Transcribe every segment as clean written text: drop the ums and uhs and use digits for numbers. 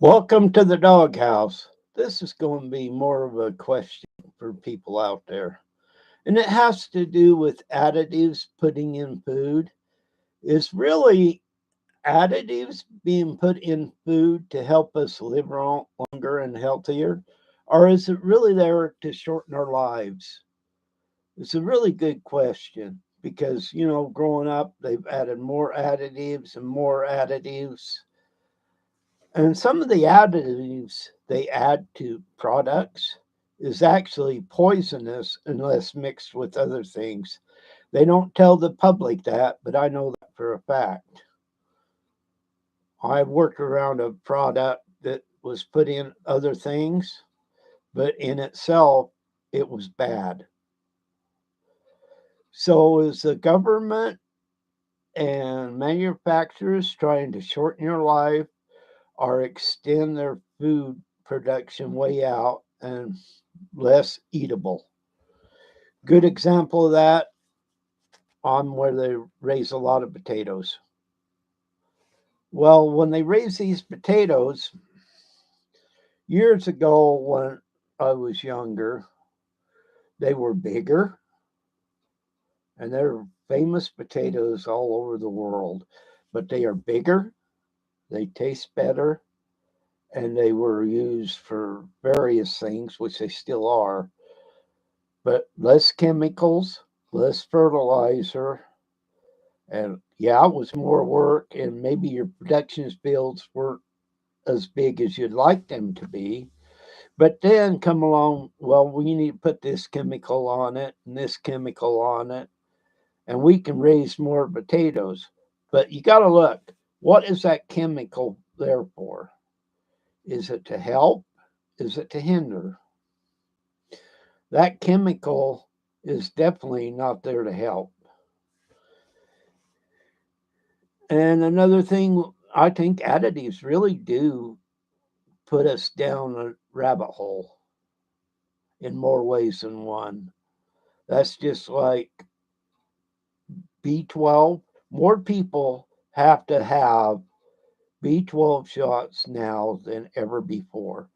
Welcome to the doghouse. This is going to be more of a question for people out there. And it has to do with additives putting in food. Is really additives being put in food to help us live longer and healthier? Or is it really there to shorten our lives? It's a really good question because, growing up, they've added more additives and more additives. And some of the additives they add to products is actually poisonous unless mixed with other things. They don't tell the public that, but I know that for a fact. I've worked around a product that was put in other things, but in itself, it was bad. So, is the government and manufacturers trying to shorten your life or extend their food production way out and less eatable? Good example of that on where they raise a lot of potatoes. Well, when they raise these potatoes, years ago when I was younger, they were bigger and they're famous potatoes all over the world, but they are bigger, they taste better, and they were used for various things, which they still are, but less chemicals, less fertilizer, and yeah, it was more work, and maybe your production fields weren't as big as you'd like them to be. But then come along, well, we need to put this chemical on it and this chemical on it, and we can raise more potatoes. But you got to look, what is that chemical there for? Is it to help? Is it to hinder? That chemical is definitely not there to help. And another thing, I think additives really do put us down a rabbit hole in more ways than one. That's just like B12. More people have to have B12 shots now than ever before.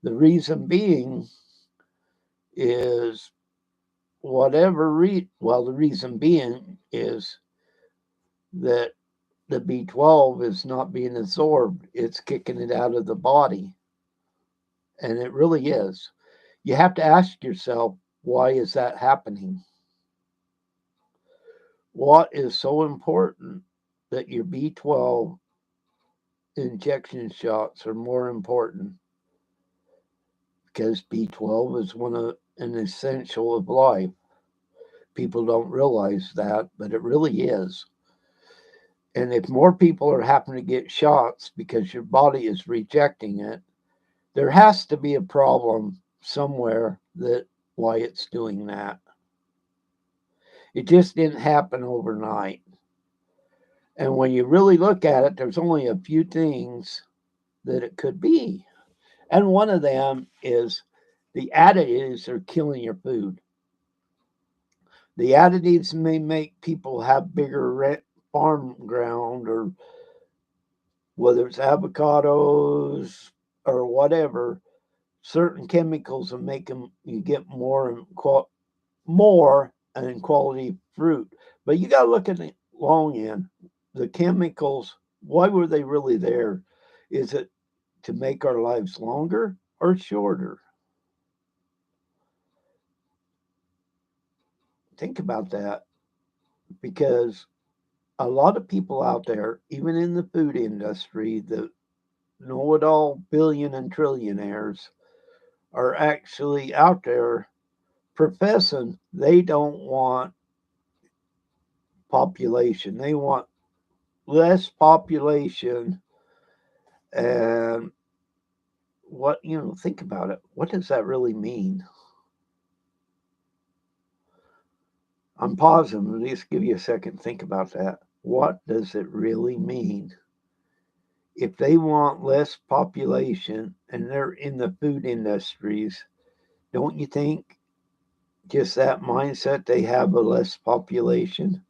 The reason being is the reason being is that the B12 is not being absorbed, it's kicking it out of the body. And it really is. You have to ask yourself, why is that happening? What is so important that your B12 injection shots are more important? Because B12 is an essential of life. People don't realize that, but it really is. And if more people are having to get shots because your body is rejecting it, there has to be a problem somewhere that why it's doing that. It just didn't happen overnight. And when you really look at it, there's only a few things that it could be. And one of them is the additives are killing your food. The additives may make people have bigger farm ground, or whether it's avocados or whatever, certain chemicals will make them you get more and quality fruit. But you got to look at the long end. The chemicals, why were they really there? Is it to make our lives longer or shorter? Think about that, because a lot of people out there, even in the food industry, the know it all billion and trillionaires, are actually out there professing they don't want population. They want less population. And think about it. What does that really mean? I'm pausing. At least give you a second. Think about that. What does it really mean? If they want less population and they're in the food industries, don't you think just that mindset they have a less population,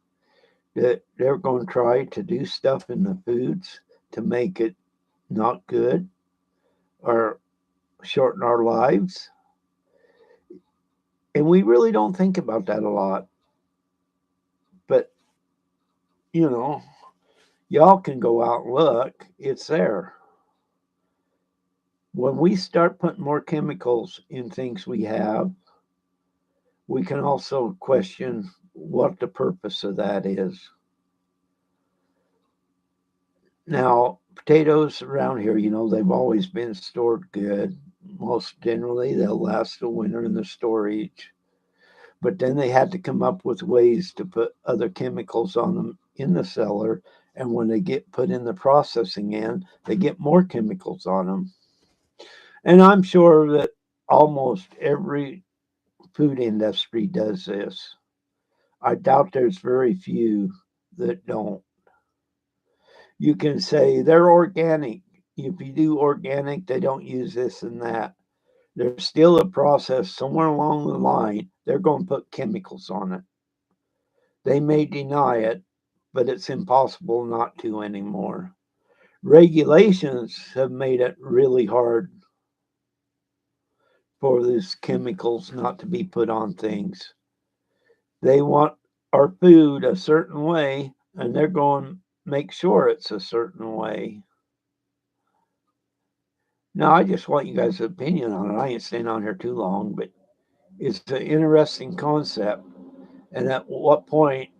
that they're going to try to do stuff in the foods to make it not good? or shorten our lives. And we really don't think about that a lot. But, you know, y'all can go out and look, it's there. When we start putting more chemicals in things we have, we can also question what the purpose of that is. Now, potatoes around here, they've always been stored good. Most generally, they'll last the winter in the storage. But then they had to come up with ways to put other chemicals on them in the cellar. And when they get put in the processing end, they get more chemicals on them. And I'm sure that almost every food industry does this. I doubt there's very few that don't. You can say they're organic. If you do organic, they don't use this and that. There's still a process somewhere along the line, they're going to put chemicals on it. They may deny it, but it's impossible not to anymore. Regulations have made it really hard for these chemicals not to be put on things. They want our food a certain way, and they're going to make sure it's a certain way. Now, I just want you guys' opinion on it. I ain't staying on here too long, but it's an interesting concept. And at what point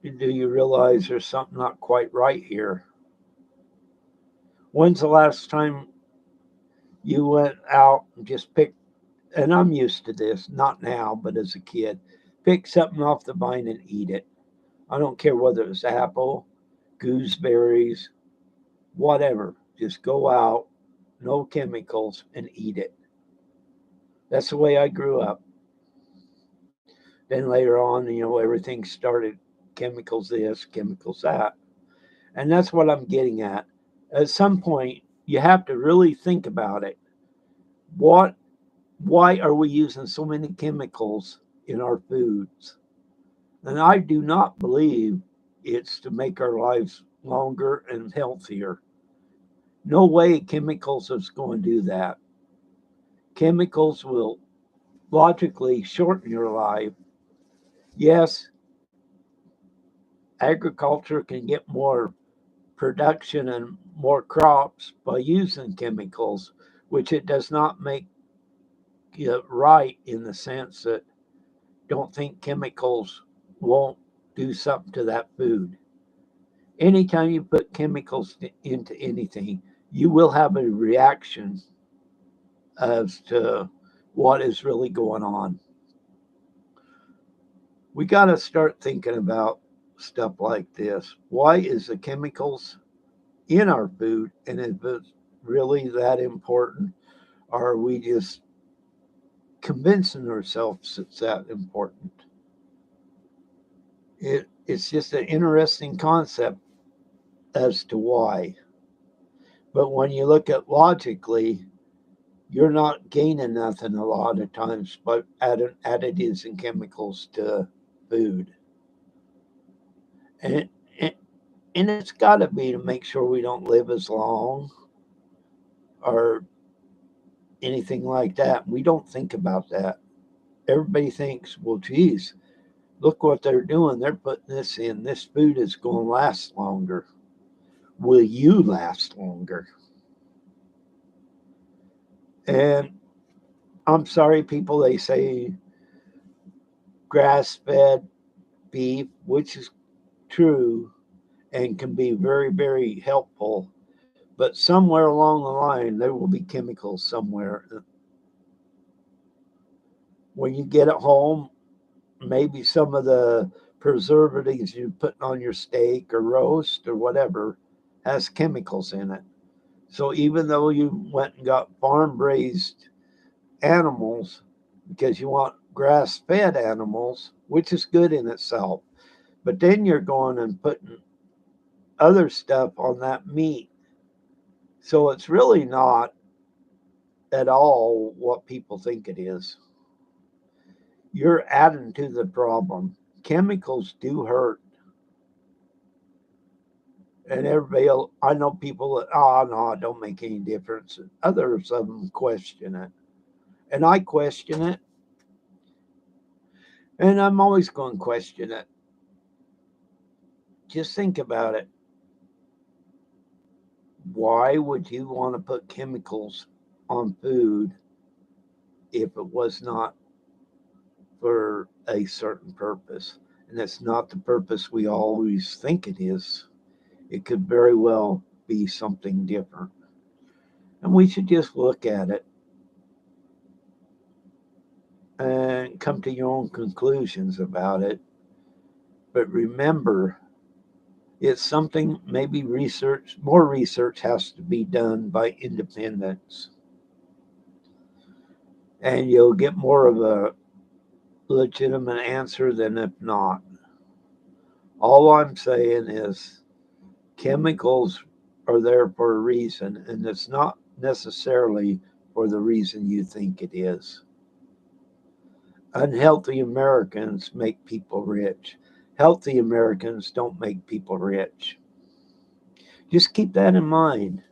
do you realize there's something not quite right here? When's the last time you went out and just picked, and I'm used to this, not now, but as a kid, pick something off the vine and eat it. I don't care whether it's apple, gooseberries, whatever. Just go out, no chemicals, and eat it. That's the way I grew up. Then later on, everything started chemicals this, chemicals that. And that's what I'm getting at. At some point, you have to really think about it. What Why are we using so many chemicals in our foods? And I do not believe it's to make our lives longer and healthier. No way chemicals is going to do that. Chemicals will logically shorten your life. Yes, agriculture can get more production and more crops by using chemicals, which it does not make it right in the sense that don't think chemicals won't do something to that food. Anytime you put chemicals into anything, you will have a reaction as to what is really going on. We got to start thinking about stuff like this. Why is the chemicals in our food, and is it really that important? Or are we just convincing ourselves it's that important? It's just an interesting concept as to why. But when you look at logically, you're not gaining nothing a lot of times by adding additives and chemicals to food. And, and, and it's got to be to make sure we don't live as long or anything like that. We don't think about that. Everybody thinks, well, geez, look what they're doing. They're putting this in. This food is going to last longer. Will you last longer? And I'm sorry, people, they say grass fed beef, which is true and can be very, very helpful. But somewhere along the line, there will be chemicals somewhere. When you get it home, maybe some of the preservatives you're putting on your steak or roast or whatever has chemicals in it. So even though you went and got farm raised animals because you want grass fed animals, which is good in itself, but then you're going and putting other stuff on that meat. So it's really not at all what people think it is. You're adding to the problem. Chemicals do hurt. And everybody, I know people that, oh, no, it don't make any difference. Others of them question it. And I question it. And I'm always going to question it. Just think about it. Why would you want to put chemicals on food if it was not for a certain purpose? And it's not the purpose we always think it is. It could very well be something different. And we should just look at it and come to your own conclusions about it. But remember, it's something maybe more research has to be done by independents. And you'll get more of a legitimate answer than if not. All I'm saying is chemicals are there for a reason, and it's not necessarily for the reason you think it is. Unhealthy Americans make people rich. Healthy Americans don't make people rich. Just keep that in mind.